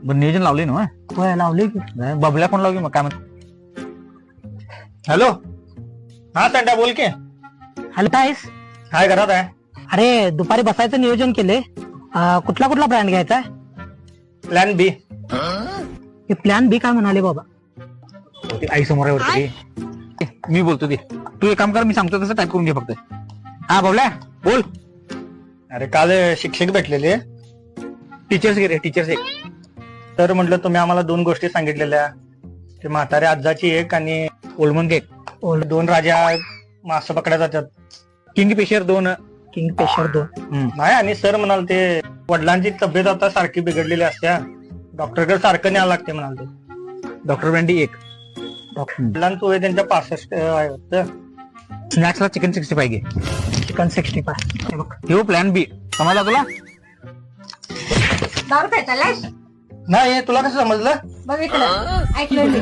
नियोजन लावले ना होय लावली की. बबल्या पण लावली मग काय म्हणत. हॅलो हा संड्या बोल की. हॅलो ताईस. हाय घरात आहे. अरे दुपारी बसायचं नियोजन केले. कुठला कुठला ब्रँड घ्यायचा आहे? प्लॅन बी. हे प्लॅन बी काय म्हणाले बाबा? आई समोर आहे वरती. मी बोलतो ते. तू एक काम कर, मी सांगतो तसं टाईप करून घे फक्त. हा बबल्या बोल. अरे काल शिक्षक भेटलेले. टीचर्स गे रे टीचर्स एक. तर म्हटलं तुम्ही आम्हाला 2 गोष्टी सांगितलेल्या, ते म्हाताऱ्या आजाची एक आणि ओलमन एक. 2 राजा मासे पकड्या जातात. King fisher 2. King fisher 2. नाही आणि सर म्हणाल ते वडिलांची तब्येत आता सारखी बिघडलेली असत्या, डॉक्टरकडे सारखं न्यावं लागते म्हणाल ते. Doctor brandy 1. वडिलांचं वय त्यांच्या 65 आहे वाटतं. स्नॅक्सला चिकन 65 घे. चिकन 65. हे बघ. हे प्लॅन बी. समजला तुला? 10 रुपये चाललास? नाही तुला कसं समजलं? बघितलं ऐकलं मी.